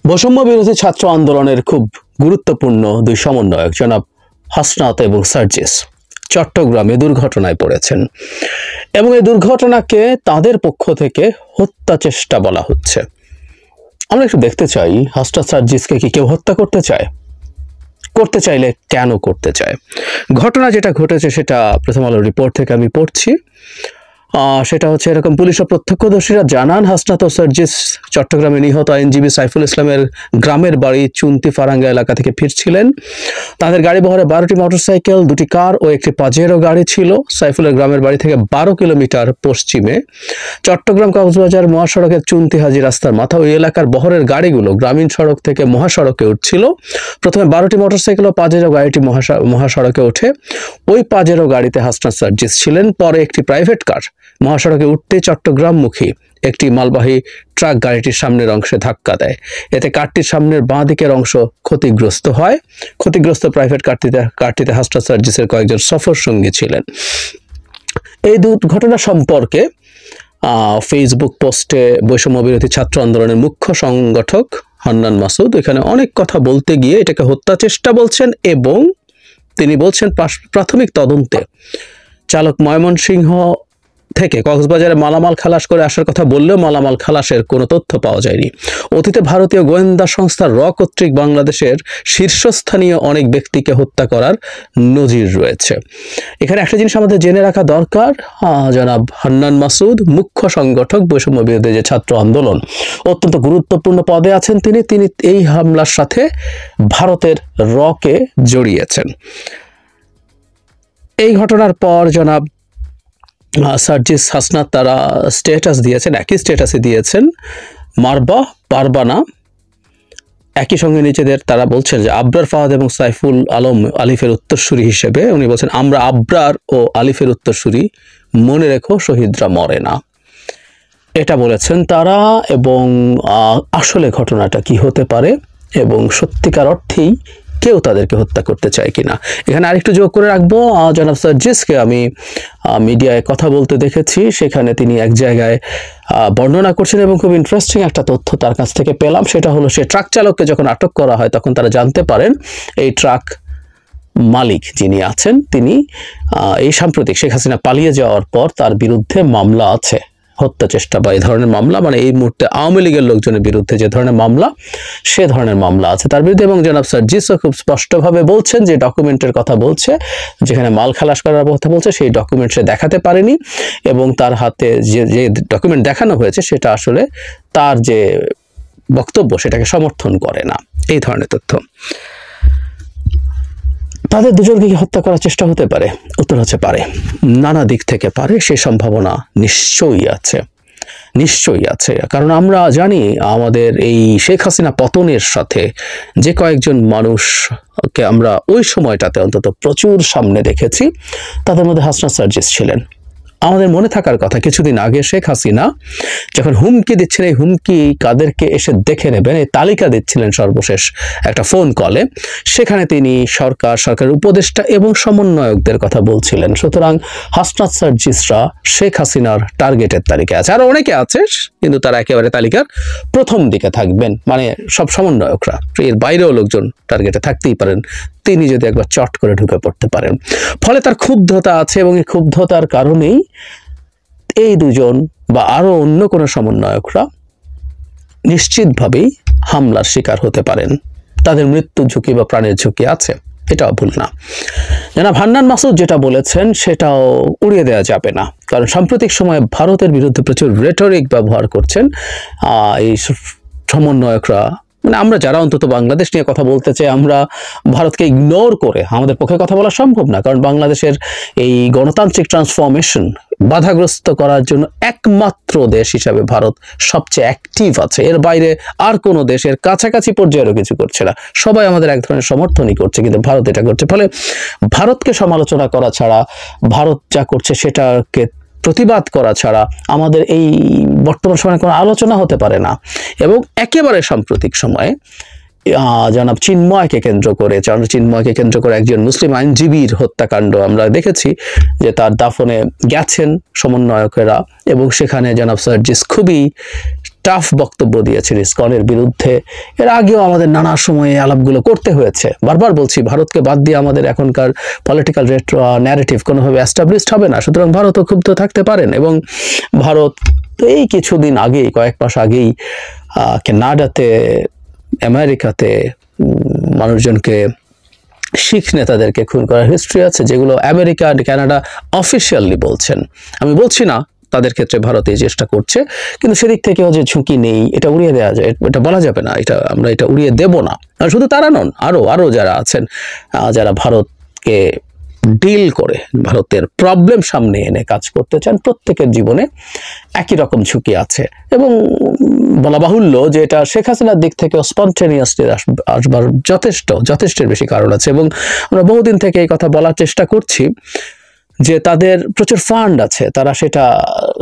বৈষম্য বিরোধী ছাত্র আন্দোলনের খুব গুরুত্বপূর্ণ দুই সমন্বয়ক জনাব হাসনাত এবং সার্জিস চট্টগ্রামে দুর্ঘটনায় পড়েছেন এবং এই দুর্ঘটনাকে তাদের পক্ষ থেকে হত্যা চেষ্টা বলা হচ্ছে। আমরা একটু দেখতে চাই হাসনাত সার্জিসকে কি কেউ হত্যা করতে চায়? করতে চাইলে কেন করতে চায়? ঘটনা যেটা ঘটেছে সেটা প্রথম আলো রিপোর্ট থেকে আমি পড়ছি। সেটা হচ্ছে এরকম, পুলিশ ও প্রত্যক্ষদর্শীরা জানান হাসনাত ও সার্জিস চট্টগ্রামে নিহত আইনজীবী সাইফুল ইসলামের গ্রামের বাড়ি চুন্তি ফারাঙ্গা এলাকা থেকে ফিরছিলেন। তাদের গাড়ি বহরে 12টি মোটরসাইকেল, 2টি কার ও একটি পাজেরো গাড়ি ছিল। সাইফুলের গ্রামের বাড়ি থেকে 12 কিলোমিটার পশ্চিমে চট্টগ্রাম কক্সবাজার মহাসড়কের চুন্তি হাজি রাস্তার মাথা ওই এলাকার বহরের গাড়িগুলো গ্রামীণ সড়ক থেকে মহাসড়কে উঠছিল। প্রথমে 12টি মোটরসাইকেল ও পাজেরো গাড়িটি মহাসড়কে ওঠে। ওই পাজেরো গাড়িতে হাসনাত সার্জিস ছিলেন। পরে একটি প্রাইভেট কার মহাসড়কে উঠতে চট্টগ্রামমুখী একটি মালবাহী ট্রাক গাড়িটির সামনের অংশে ধাক্কা দেয়। এতে কারটির সামনের বাঁ দিকের অংশ ক্ষতিগ্রস্ত হয়। ক্ষতিগ্রস্ত প্রাইভেট কারটিতে হাসনাত সার্জিসের কয়েকজন সফর সঙ্গী ছিলেন। এই দুর্ঘটনা সম্পর্কে ফেসবুক পোস্টে বৈষম্য বিরোধী ছাত্র আন্দোলনের মুখ্য সংগঠক হান্নান মাসুদ এখানে অনেক কথা বলতে গিয়ে এটাকে হত্যা চেষ্টা বলছেন এবং তিনি বলছেন প্রাথমিক তদন্তে চালক ময়মনসিংহ থেকে কক্সবাজারে মালামাল খালাস করে আসার কথা বললেও মালামাল খালাসের কোনো তথ্য পাওয়া যায়নি। অতীতে ভারতীয় গোয়েন্দা সংস্থা র কর্তৃক বাংলাদেশের শীর্ষস্থানীয় অনেক ব্যক্তিকে হত্যা করার নজির রয়েছে। এখানে একটা জিনিস আমাদের জেনে রাখা দরকার, জনাব হান্নান মাসুদ মুখ্য সংগঠক বৈষম্য বিরোধী যে ছাত্র আন্দোলন, অত্যন্ত গুরুত্বপূর্ণ পদে আছেন তিনি এই হামলার সাথে ভারতের রকে জড়িয়েছেন। এই ঘটনার পর জনাব সার্জিস হাসনাত তারা স্ট্যাটাস দিয়েছেন, একই স্ট্যাটাসে দিয়েছেন, মারবা পারবা না। একই সঙ্গে নিজেদের তারা বলছেন যে আবরার ফাহাদ এবং সাইফুল আলম আলিফের উত্তরসূরি হিসেবে উনি বলছেন আমরা আবরার ও আলিফের উত্তরসূরি, মনে রেখো শহীদরা মরে না, এটা বলেছেন তারা। এবং আসলে ঘটনাটা কি হতে পারে এবং সত্যিকার অর্থেই কেউ তাদেরকে হত্যা করতে চায় কিনা। এখানে আরেকটু যোগ করে রাখবো, জনাব সার্জিসকে আমি মিডিয়ায় কথা বলতে দেখেছি, সেখানে তিনি এক জায়গায় বর্ণনা করছেন এবং খুব ইন্টারেস্টিং একটা তথ্য তার কাছ থেকে পেলাম। সেটা হলো সে ট্রাক চালককে যখন আটক করা হয় তখন তারা জানতে পারেন এই ট্রাক মালিক যিনি আছেন তিনি এই সাম্প্রতিক শেখ হাসিনা পালিয়ে যাওয়ার পর তার বিরুদ্ধে মামলা আছে, হত্যা চেষ্টা বা এই ধরনের মামলা, মানে এই মুহূর্তে আওয়ামী লীগের লোকজনের বিরুদ্ধে যে ধরনের মামলা সে ধরনের মামলা আছে তার বিরুদ্ধে। এবং জনাব সার্জিসও খুব স্পষ্টভাবে বলছেন যে ডকুমেন্টের কথা বলছে, যেখানে মাল খালাস করার কথা বলছে সেই ডকুমেন্ট সে দেখাতে পারেনি এবং তার হাতে যে ডকুমেন্ট দেখানো হয়েছে সেটা আসলে তার যে বক্তব্য সেটাকে সমর্থন করে না। এই ধরনের তথ্য। তাদের দুজনকে কি হত্যা করার চেষ্টা হতে পারে? উত্তর হচ্ছে পারে, নানা দিক থেকে পারে, সে সম্ভাবনা নিশ্চয়ই আছে, নিশ্চয়ই আছে। কারণ আমরা জানি আমাদের এই শেখ হাসিনা পতনের সাথে যে কয়েকজন মানুষকে আমরা ওই সময়টাতে অন্তত প্রচুর সামনে দেখেছি, তাদের মধ্যে হাসনাত সার্জিস ছিলেন। আমাদের মনে থাকার কথা কিছুদিন আগে শেখ হাসিনা যখন হুমকি দিচ্ছেন, এই হুমকি কাদেরকে এসে দেখে নেবেন এই তালিকা দিচ্ছিলেন সর্বশেষ একটা ফোন কলে, সেখানে তিনি সরকারের উপদেষ্টা এবং সমন্বয়কদের কথা বলছিলেন। সুতরাং হাসনাত সার্জিসরা শেখ হাসিনার টার্গেটের তালিকায় আছে, আরো অনেকে আছে কিন্তু তারা একেবারে তালিকার প্রথম দিকে থাকবেন, মানে সব সমন্বয়করা, এর বাইরেও লোকজন টার্গেটে থাকতেই পারেন তিনি যদি একবার চট করে ঢুকে পড়তে পারেন। ফলে তার ক্ষুব্ধতা আছে এবং এই ক্ষুব্ধতার কারণেই এই দুজন বা আরো অন্য কোনো সমন্বয়করা নিশ্চিতভাবেই হামলার শিকার হতে পারেন, তাদের মৃত্যু ঝুঁকি বা প্রাণের ঝুঁকি আছে, এটাও ভুল না। জনাব হান্নান মাসুদ যেটা বলেছেন সেটাও উড়িয়ে দেওয়া যাবে না, কারণ সাম্প্রতিক সময়ে ভারতের বিরুদ্ধে প্রচুর রেটরিক ব্যবহার করছেন এই সমন্বয়করা। মানে আমরা যারা অন্তত বাংলাদেশ নিয়ে কথা বলতে চাই, আমরা ভারতকে ইগনোর করে আমাদের পক্ষে কথা বলা সম্ভব না, কারণ বাংলাদেশের এই গণতান্ত্রিক ট্রান্সফরমেশন বাধাগ্রস্ত করার জন্য একমাত্র দেশ হিসাবে ভারত সবচেয়ে অ্যাক্টিভ আছে। এর বাইরে আর কোনো দেশের কাছাকাছি পর্যায়েরও কিছু করছে না, সবাই আমাদের এক ধরনের সমর্থনই করছে, কিন্তু ভারত এটা করছে। ফলে ভারতকে সমালোচনা করা ছাড়া, ভারত যা করছে সেটাকে প্রতিবাদ করা ছাড়া আমাদের এই বর্তমান সময়ে কোনো আলোচনা হতে পারে না। এবং একেবারে সাম্প্রতিক সময়ে জনাব চিন্ময়কে কেন্দ্র করে একজন মুসলিম আইনজীবীর হত্যাকাণ্ড আমরা দেখেছি, যে তার দাফনে গেছেন সমন্বয়কেরা এবং সেখানে জনাব সার্জিস খুবই টাফ বক্তব্য দিয়েছেন ইসকনের বিরুদ্ধে। এর আগেও আমাদের নানা সময়ে আলাপগুলো করতে হয়েছে। বারবার বলছি, ভারতকে বাদ দিয়ে আমাদের এখনকার পলিটিক্যাল ন্যারেটিভ কোনোভাবে এস্টাবলিশড হবে না। সুতরাং ভারতও ক্ষুব্ধ থাকতে পারেন। এবং ভারত এই কিছুদিন আগেই, কয়েক মাস আগেই কানাডাতে, আমেরিকাতে মানুষজনকে, শিখ নেতাদেরকে খুন করার হিস্ট্রি আছে, যেগুলো আমেরিকা আর কানাডা অফিসিয়ালি বলছেন। আমি বলছি না তাদের ক্ষেত্রে ভারত এই চেষ্টা করছে, কিন্তু সেদিক থেকেও যে ঝুঁকি নেই এটা উড়িয়ে দেওয়া যায়, এটা বলা যাবে না, আমরা এটা উড়িয়ে দেব না। আর শুধু তারা নন, আরো যারা আছেন, যারা ভারতকে ডিল করে, ভারতের প্রবলেম সামনে এনে কাজ করতে চান, প্রত্যেকের জীবনে একই রকম ঝুঁকি আছে। এবং বলা বাহুল্য যে এটা শেখ হাসিনার দিক থেকে স্পন্টেনিয়াসলি আসবার যথেষ্টের বেশি কারণ আছে। এবং আমরা বহুদিন থেকে এই কথা বলার চেষ্টা করছি যে তাদের প্রচুর ফান্ড আছে, তারা সেটা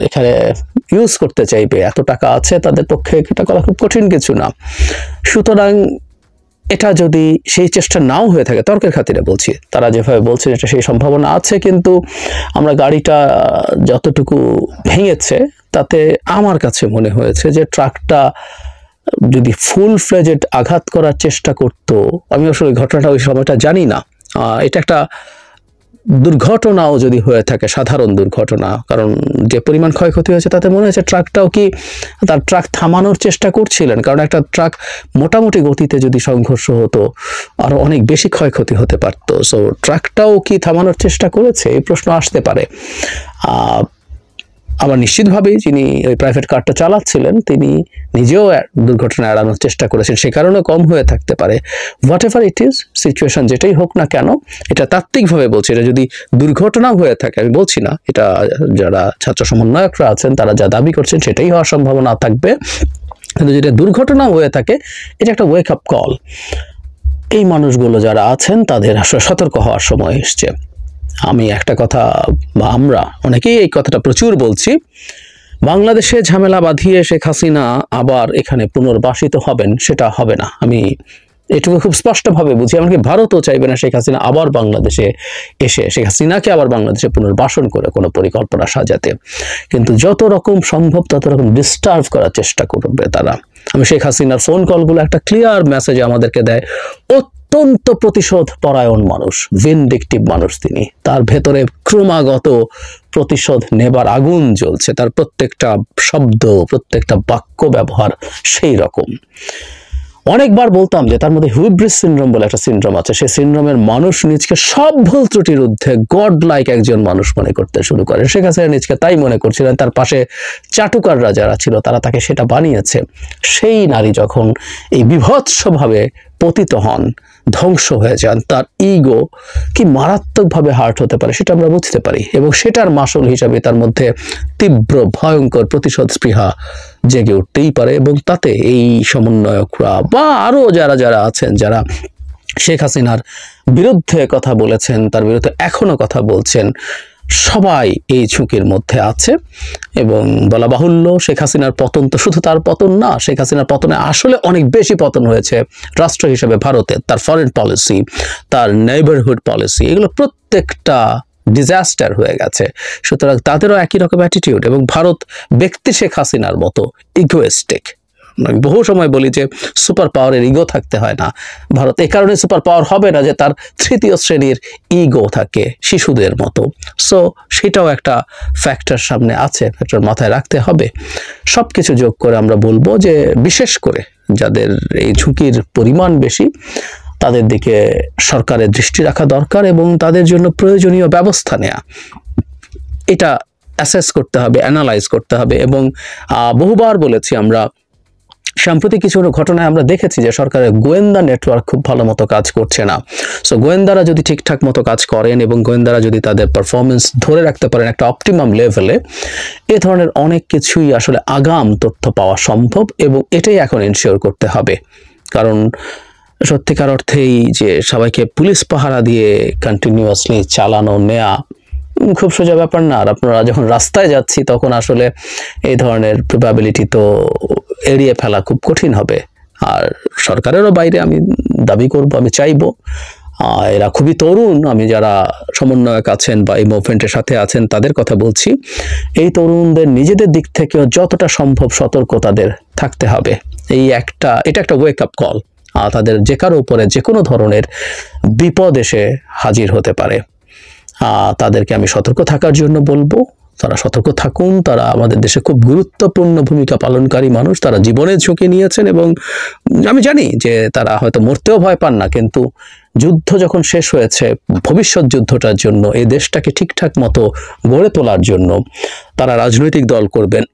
এখানে ইউজ করতে চাইবে, এত টাকা আছে, তাদের পক্ষে এটা করা খুব কঠিন কিছু না। সুতরাং এটা যদি সেই চেষ্টা নাও হয়ে থাকে, তর্কের খাতিরে বলছি, তারা যেভাবে বলছেন এটা সেই সম্ভাবনা আছে, কিন্তু আমরা গাড়িটা যতটুকু ভেঙেছে তাতে আমার কাছে মনে হয়েছে যে ট্রাকটা যদি ফুল ফ্লেজেড আঘাত করার চেষ্টা করত, আমি আসলে ঘটনাটা ওই সময়টা জানি না, এটা একটা দুর্ঘটনাও যদি হয়ে থাকে, সাধারণ দুর্ঘটনা, কারণ যে পরিমাণ ক্ষয়ক্ষতি হয়েছে তাতে মনে হয়েছে ট্রাকটাও কি তার ট্রাক থামানোর চেষ্টা করছিলেন, কারণ একটা ট্রাক মোটামুটি গতিতে যদি সংঘর্ষ হতো আরো অনেক বেশি ক্ষয়ক্ষতি হতে পারত। সো ট্রাকটাও কি থামানোর চেষ্টা করেছে, এই প্রশ্ন আসতে পারে। আবার নিশ্চিতভাবেই যিনি ওই প্রাইভেট কারটা চালাচ্ছিলেন তিনি নিজেও দুর্ঘটনা এড়ানোর চেষ্টা করেছেন, সে কারণে কম হয়ে থাকতে পারে। What ever it is, situation যেটাই হোক না কেন, এটা তাত্ত্বিকভাবে বলছি, এটা যদি দুর্ঘটনা হয়ে থাকে, আমি বলছি না, এটা যারা ছাত্র সমন্বয়করা আছেন তারা যা দাবি করছেন সেটাই হওয়ার সম্ভাবনা থাকবে, কিন্তু যেটা দুর্ঘটনা হয়ে থাকে এটা একটা ওয়েক আপ কল। এই মানুষগুলো যারা আছেন তাদের আসলে সতর্ক হওয়ার সময় এসছে। আমি একটা কথা, বা আমরা অনেকেই এই কথাটা প্রচুর বলছি, বাংলাদেশে ঝামেলা বাঁধিয়ে শেখ হাসিনা আবার এখানে পুনর্বাসিত হবেন, সেটা হবে না। আমি এটুকু খুব স্পষ্টভাবে বুঝি। এমনকি ভারতও চাইবে না শেখ হাসিনা আবার বাংলাদেশে এসে, শেখ হাসিনাকে আবার বাংলাদেশে পুনর্বাসন করে কোনো পরিকল্পনা সাজাতে, কিন্তু যত রকম সম্ভব তত রকম ডিস্টার্ব করার চেষ্টা করবে তারা। আমি শেখ হাসিনার ফোন কলগুলো একটা ক্লিয়ার মেসেজ আমাদেরকে দেয়, অত্যন্ত প্রতিশোধ পরায়ণ মানুষ, ভিনডিকটিভ মানুষ তিনি, তার ভেতরে ক্রমাগত প্রতিশোধ নেবার আগুন জ্বলছে, তার প্রত্যেকটা শব্দ, প্রত্যেকটা বাক্য ব্যবহার সেই রকম। অনেকবার বলতাম যে তার মধ্যে হুইব্রিস সিনড্রোম বলে একটা সিনড্রোম আছে, সেই সিনড্রোমের মানুষ নিজকে সব ভুল ত্রুটির ঊর্ধ্বে গড লাইক একজন মানুষ মনে করতে শুরু করে। শেখ হাসিনা নিজকে তাই মনে করছিলেন, তার পাশে চাটুকাররা যারা ছিল তারা তাকে সেটা বানিয়েছে। সেই নারী যখন এই বিভৎসভাবে পতিত হন, ধ্বংস হয়ে যান, তার ইগো কি মারাত্মকভাবে হার্ট হতে পারে সেটা আমরা বুঝতে পারি, এবং সেটার মাসুল হিসাবে তার মধ্যে তীব্র ভয়ঙ্কর প্রতিশোধ স্পৃহা জেগে উঠতেই পারে। এবং তাতে এই সমন্বয়করা বা আরো যারা আছেন, যারা শেখ হাসিনার বিরুদ্ধে কথা বলেছেন, তার বিরুদ্ধে এখনো কথা বলছেন, সবাই এই ঝুঁকির মধ্যে আছে। এবং বলা বাহুল্য, শেখ হাসিনার পতন তো শুধু তার পতন না, শেখ হাসিনার পতনে আসলে অনেক বেশি পতন হয়েছে রাষ্ট্র হিসেবে ভারতের, তার ফরেন পলিসি, তার নেইবারহুড পলিসি, এগুলো প্রত্যেকটা ডিজাস্টার হয়ে গেছে। সুতরাং তাদেরও একই রকম অ্যাটিটিউড, এবং ভারত ব্যক্তি শেখ হাসিনার মতো ইগোয়েস্টিক। বহু সময় বলি যে সুপার পাওয়ারের ইগো থাকতে হয় না, ভারত এই কারণে সুপার পাওয়ার হবে না যে তার তৃতীয় শ্রেণীর ইগো থাকে শিশুদের মতো। সো সেটাও একটা ফ্যাক্টর সামনে আছে, ফ্যাক্টর মাথায় রাখতে হবে। সব কিছু যোগ করে আমরা বলবো যে বিশেষ করে যাদের এই ঝুঁকির পরিমাণ বেশি তাদের দিকে সরকারের দৃষ্টি রাখা দরকার, এবং তাদের জন্য প্রয়োজনীয় ব্যবস্থা নেওয়া, এটা অ্যাসেস করতে হবে, অ্যানালাইজ করতে হবে। এবং বহুবার বলেছি আমরা, সাম্প্রতিক কিছু ঘটনায় আমরা দেখেছি যে সরকারের গোয়েন্দা নেটওয়ার্ক খুব ভালো মতো কাজ করছে না। সো গোয়েন্দারা যদি ঠিকঠাক মতো কাজ করেন এবং গোয়েন্দারা যদি তাদের পারফরমেন্স ধরে রাখতে পারেন একটা অপটিমাম লেভেলে, এ ধরনের অনেক কিছুই আসলে আগাম তথ্য পাওয়া সম্ভব, এবং এটাই এখন এনশিওর করতে হবে। কারণ সত্যিকার অর্থেই যে সবাইকে পুলিশ পাহারা দিয়ে কন্টিনিউয়াসলি চালানো নেওয়া খুব সোজা ব্যাপার না। আর আপনারা যখন রাস্তায় যাচ্ছি তখন আসলে এই ধরনের প্রবাবিলিটি তো এড়িয়ে ফেলা খুব কঠিন হবে। আর সরকারেরও বাইরে আমি দাবি করব, আমি চাইবো এরা খুবই তরুণ। আমি যারা সমন্বয়ক আছেন বা এই মুভমেন্টের সাথে আছেন তাদের কথা বলছি। এই তরুণদের নিজেদের দিক থেকেও যতটা সম্ভব সতর্ক তাদের থাকতে হবে। এটা একটা ওয়েক আপ কল। তাদের যে কারো উপরে যে কোনো ধরনের বিপদ এসে হাজির হতে পারে। তাদেরকে আমি সতর্ক থাকার জন্য বলবো, তারা সতর্ক থাকুন। তারা আমাদের দেশে খুব গুরুত্বপূর্ণ ভূমিকা পালনকারী মানুষ। তারা জীবনের ঝুঁকি নিয়েছেন এবং আমি জানি যে তারা হয়তো মরতেও ভয় পান না, কিন্তু যুদ্ধ যখন শেষ হয়েছে, ভবিষ্যৎ যুদ্ধটার জন্য, এই দেশটাকে ঠিকঠাক মতো গড়ে তোলার জন্য তারা রাজনৈতিক দল করবেন